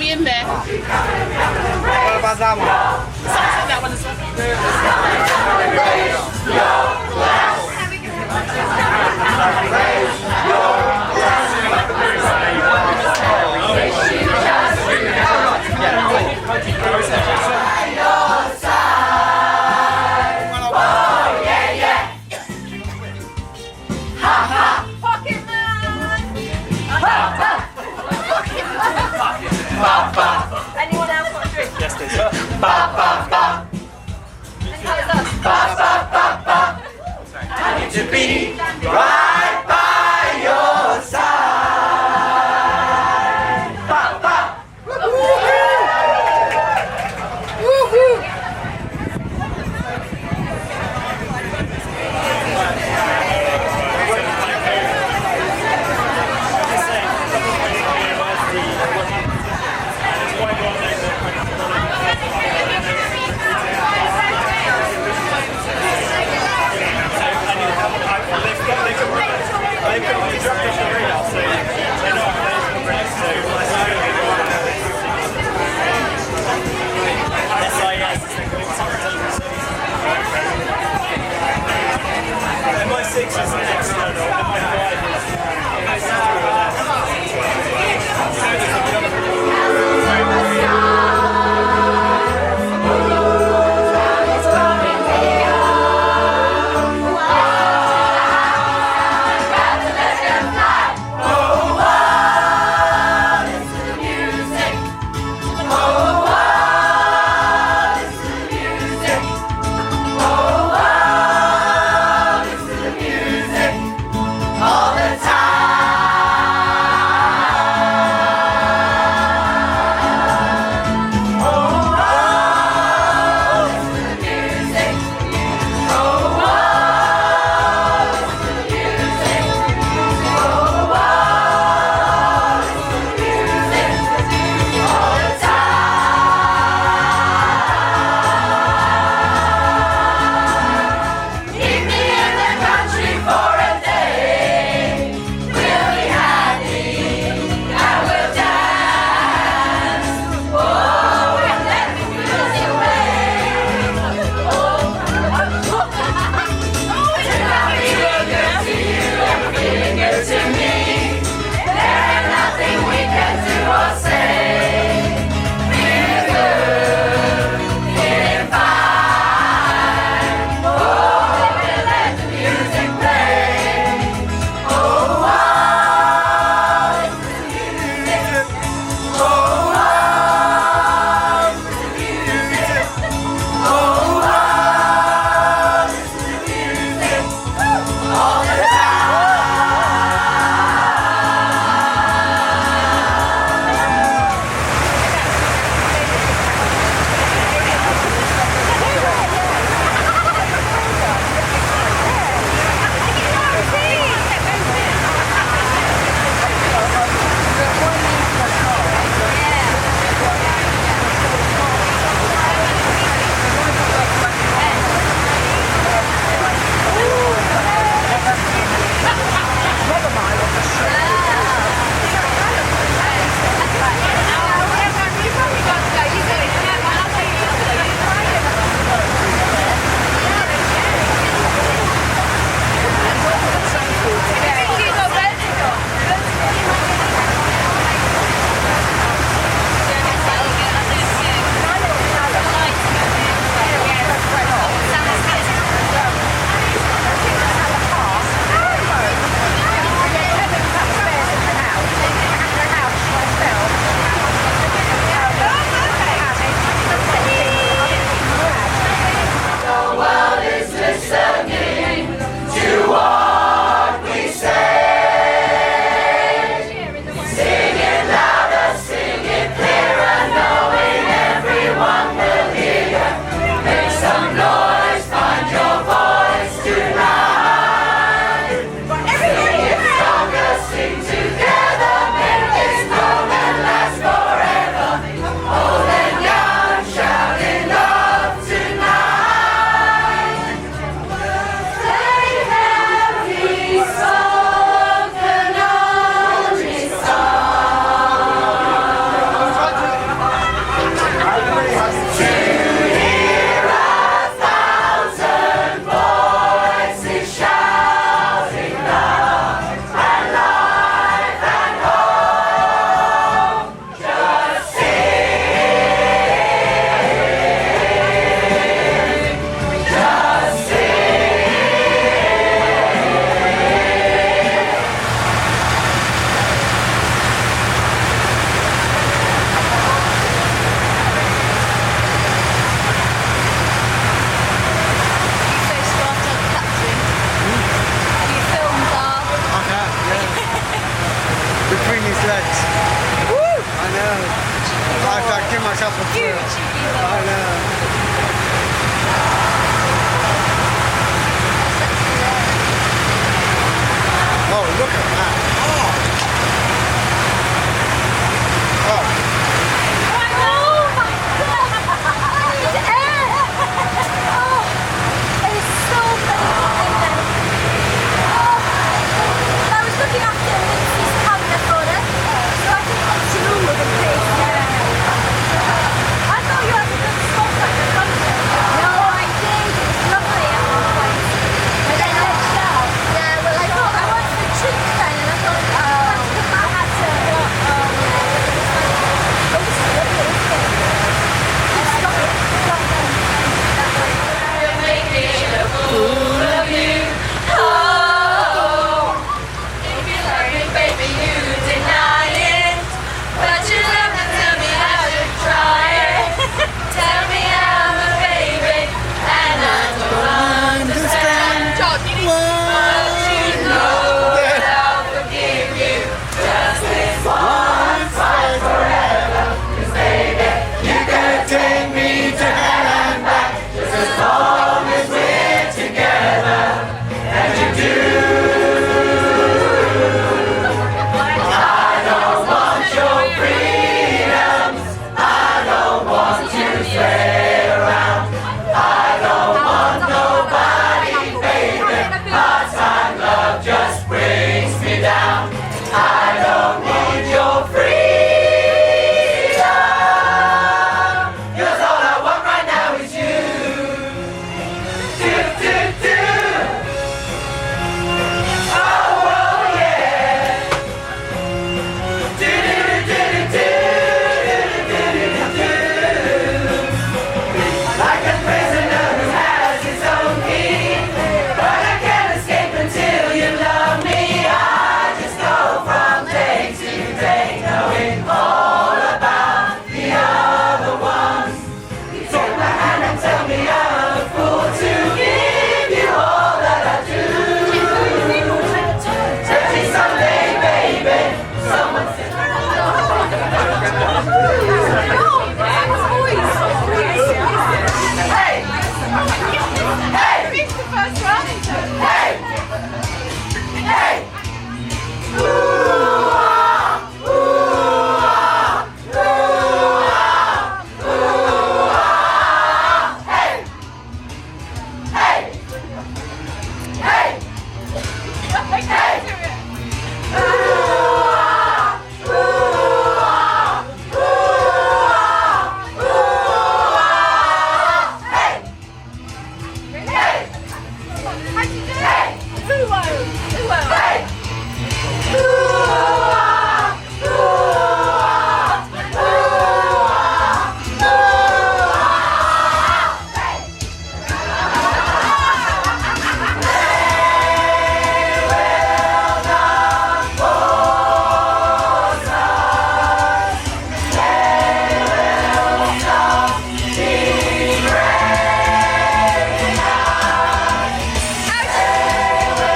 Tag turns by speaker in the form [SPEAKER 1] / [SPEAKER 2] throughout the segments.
[SPEAKER 1] be in there.
[SPEAKER 2] What about that one?
[SPEAKER 1] That one as well.
[SPEAKER 3] Anyone else want a drink?
[SPEAKER 2] Yes, please.
[SPEAKER 3] And how is us?
[SPEAKER 2] To be right by your side. Woohoo! couple
[SPEAKER 3] You
[SPEAKER 2] trips.
[SPEAKER 3] cheeky
[SPEAKER 2] I
[SPEAKER 3] little.
[SPEAKER 2] know. Oh, look at that. Oh. Oh.
[SPEAKER 3] Oh my god! It's air! Oh, there's so many people in there. Oh, I was looking after Lindsay's camera for her, so I can get zoom with the face there. I thought you had a good spot at the front. No, I did. It was lovely at one point. And then I edged out. Yeah, well, I thought I wanted the treat then, and I thought, I had to. Oh, this is lovely, isn't it? Stop it. Stop it.
[SPEAKER 4] You're making a fool of you. Oh, if you love me, baby, you deny it. But you never tell me I should try it. Tell me I'm a baby, and I don't understand. But you know that I'll forgive you just this once, but forever. 'Cause baby, you can take me to hell and back just as long as we're together. And you do. I don't want your freedoms. I don't want to stay around. I don't want nobody, baby. Part-time love just brings me down. I don't need your freedom. 'Cause all I want right now is you. Do, do, do. Oh, oh, yeah. Do, do, do, do, do, do, do, do. Like a prisoner who has his own key, but I can't escape until you love me. I just go from day to day, knowing all about the other ones. You take my hand and tell me I'm a fool to give you all that I do. Maybe someday, baby, someone said. Hey! Hey! Hey! Hey! Ooh, ah, ooh, ah, ooh, ah, ooh, ah. Hey! Hey! Hey! Hey! Ooh, ah, ooh, ah, ooh, ah, ooh, ah. Hey! Hey! Hey! Hey! Ooh, ah, ooh, ah, ooh, ah, ooh, ah. Hey!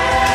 [SPEAKER 4] Hey!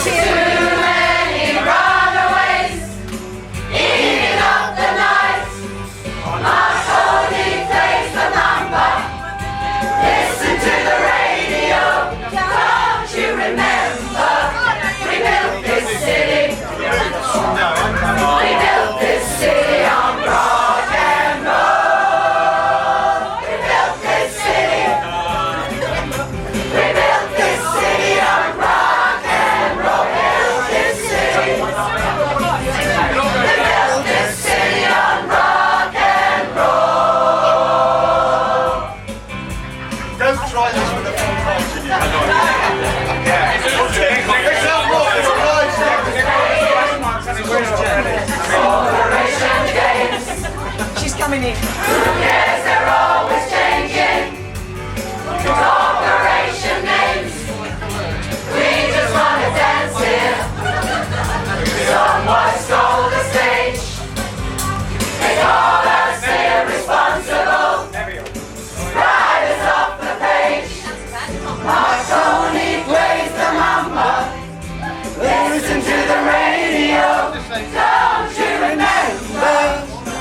[SPEAKER 4] Too many runaways eating up the night. Marconi plays the number. Listen to the radio. Don't you remember? We built this city. We built this city on rock and roll. We built this city. We built this city on rock and roll. Built this city. We built this city on rock and roll.
[SPEAKER 2] Don't try this with a full continue.
[SPEAKER 4] Celebration games.
[SPEAKER 1] She's coming in.
[SPEAKER 4] Yes, they're always changing. Operation names. We just wanna dance here. Someone stole the stage. They call us irresponsible. Riders off the page. Marconi plays the mamba. Listen to the radio. Don't you remember?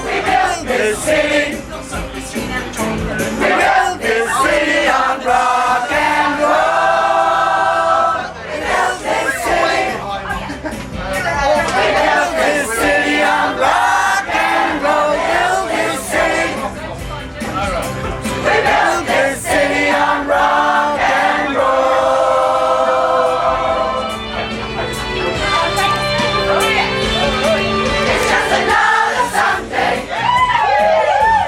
[SPEAKER 4] We built this city. We built this city on rock and roll. We built this city. We built this city on rock and roll. Built this city. We built this city on rock and roll. It's just another Sunday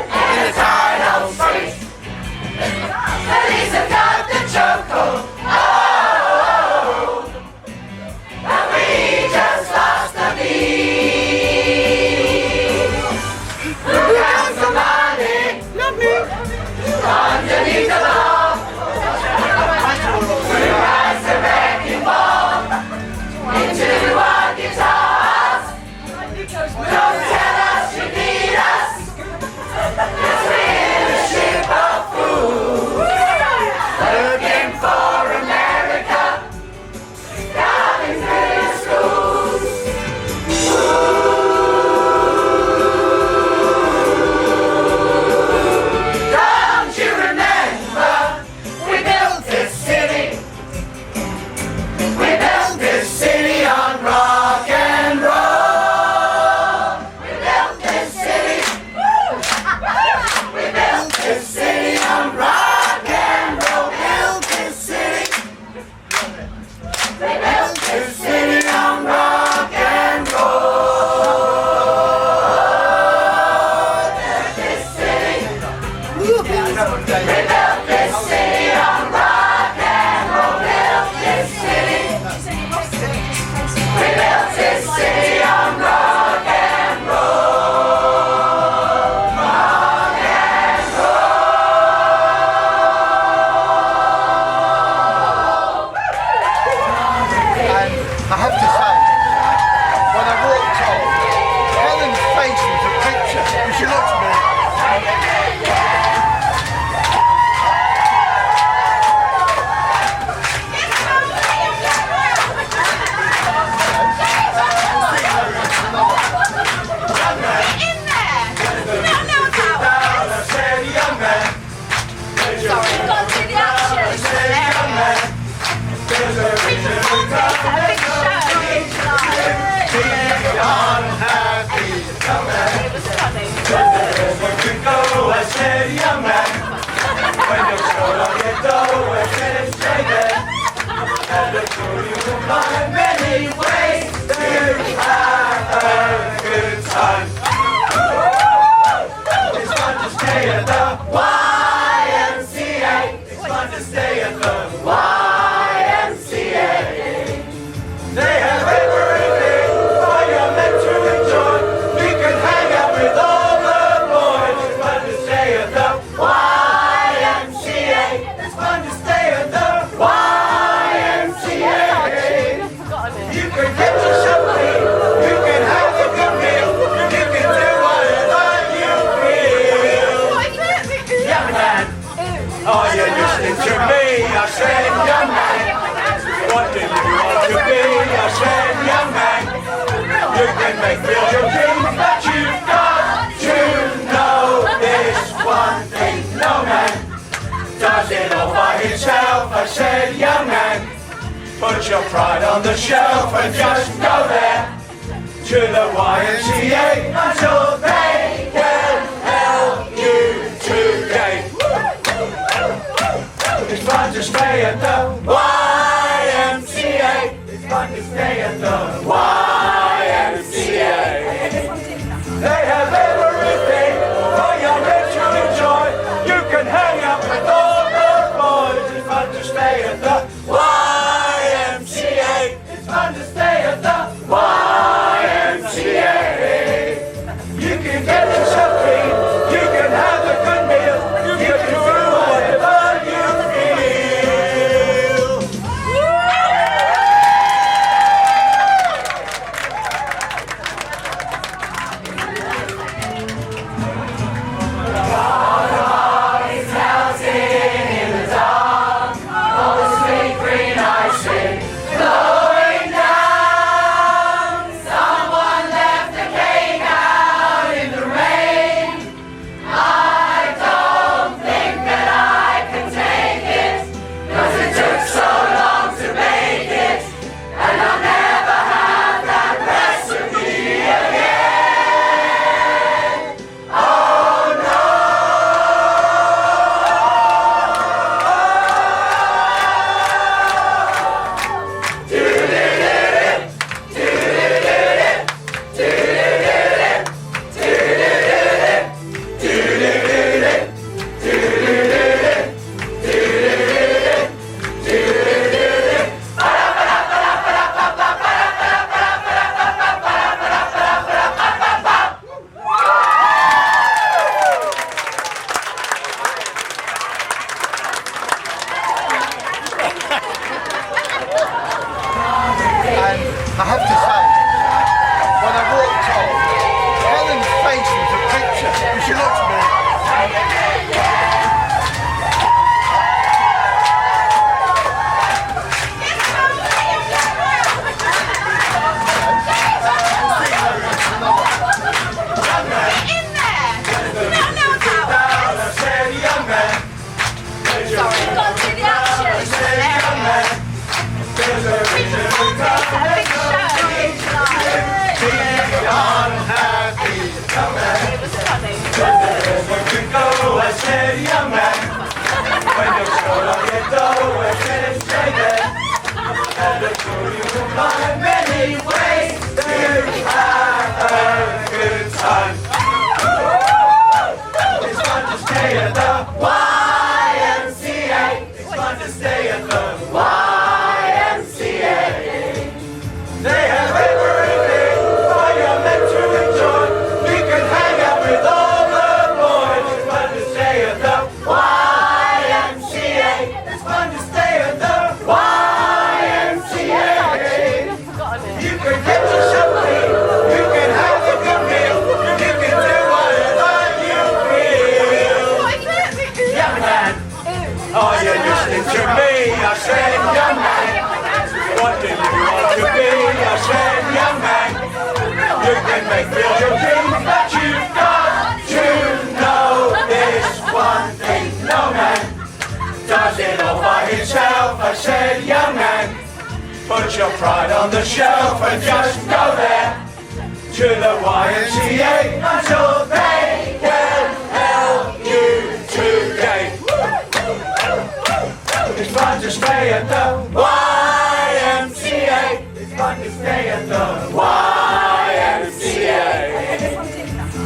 [SPEAKER 4] in a tired old street. Police have got the chokehold. Oh, and we just lost the beat. Who counts the money? Not me. Underneath the law. Who has the wrecking ball into our guitars? Don't tell us you need us. 'Cause we're in a ship of fools. Looking for America. Coming through the schools. Don't you remember? We built this city. We built this city on rock and roll. We built this city. We built this city on rock and roll. Built this city. We built this city on rock and roll. Built this city. We built this city on rock and roll. Built this city. We built this city on rock and roll. Rock and roll.
[SPEAKER 2] And I have to say, when I walked off, Helen's face was a picture. And she looked at me.
[SPEAKER 4] They have everything for you meant to enjoy. You can hang out with all the boys. It's fun to stay at the YMCA. It's fun to stay at the YMCA. You can
[SPEAKER 5] Put your pride on the shelf and just go there to the YMCA until they can help you today. It's fun to stay at the YMCA. It's fun to stay at the YMCA. They have everything for young men to enjoy. You can hang out with all the boys. It's fun to stay at the YMCA. It's fun to stay at the YMCA. You can get yourself clean. You can have a good meal. You can do whatever you feel. It's melting in the dark. All the sweet green icing flowing down. Someone left the cake out in the rain. I don't think that I can take it, 'cause it took so long to make it, and I'll never have that recipe again. Oh no!
[SPEAKER 2] And I have to say, when I walked off, Helen's face was a picture. And she looked at me.
[SPEAKER 5] I said, young man, there's a there's a reason to come. Unhappy young man. When you go, I said, young man. When you show up your door, I said, stay there. And I'm sure you will find many ways to have a good time. It's fun to stay at the YMCA. It's fun to stay at the YMCA. They have everything for your men to enjoy. You can hang out with all the boys. It's fun to stay at the YMCA. It's fun to stay at the YMCA. You can get yourself clean. You can have a good meal. You can do whatever you feel. Young man, are you listening to me? I said, young man. What do you want to be? I said, young man. You can make real your dreams, but you've got to know this one thing. No man does it all by himself. I said, young man. Put your pride on the shelf and just go there to the YMCA until they can help you today. It's fun to stay at the YMCA. It's fun to stay at the YMCA.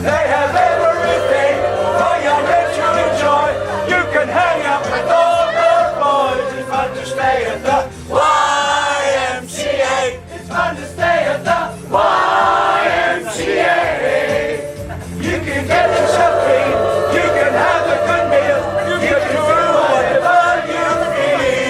[SPEAKER 5] They have everything for young men to enjoy. You can hang out with all the boys. It's fun to stay at the YMCA. It's fun to stay at the YMCA. You can get yourself clean. You can have a good meal. You can do whatever you feel.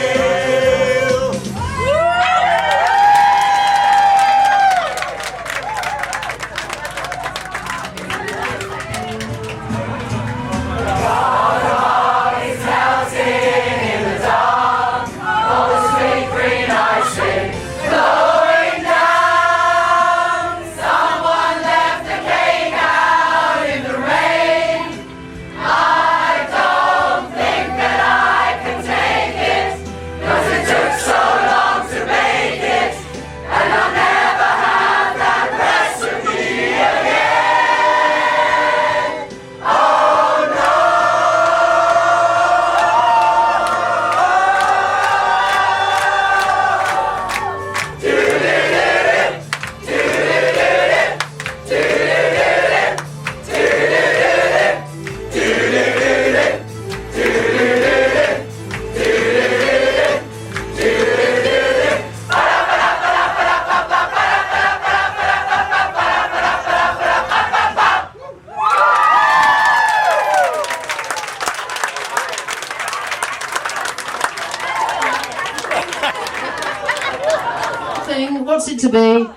[SPEAKER 6] it to be?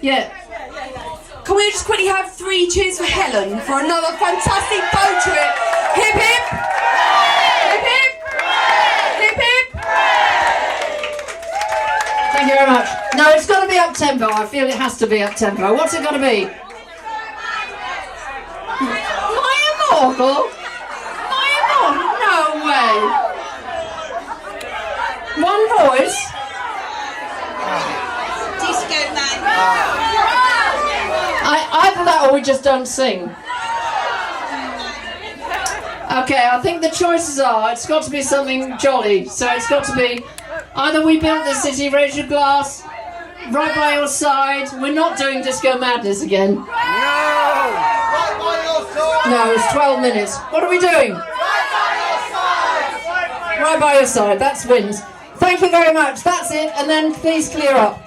[SPEAKER 6] Yeah.
[SPEAKER 7] Can we just quickly have 3 cheers for Helen for another fantastic boat trip? Hip hip! Hip hip! Hip hip!
[SPEAKER 6] Thank you very much. No, it's got to be up tempo. I feel it has to be up tempo. What's it got to be? Maya Morgul? Maya Morgul? No way. One voice?
[SPEAKER 4] Disco man.
[SPEAKER 6] Either that or we just don't sing. Okay, I think the choices are, it's got to be something jolly. So it's got to be either We Built This City, Raise Your Glass, Right By Your Side. We're not doing Disco Madness again.
[SPEAKER 2] No! Right by your side!
[SPEAKER 6] No, it's 12 minutes. What are we doing?
[SPEAKER 2] Right by your side!
[SPEAKER 6] Right By Your Side, that's wins. Thank you very much, that's it, and then please clear up.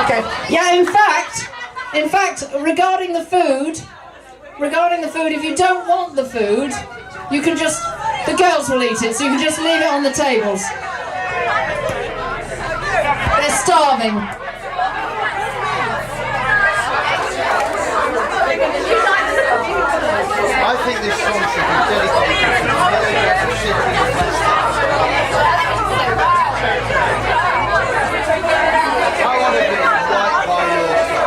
[SPEAKER 6] Okay. Yeah, in fact, regarding the food, if you don't want the food, you can just, the girls will eat it, so you can just leave it on the tables. They're starving.
[SPEAKER 2] I think this song should be dedicated to the millions of city and I want to be right by your side.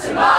[SPEAKER 4] Tomorrow.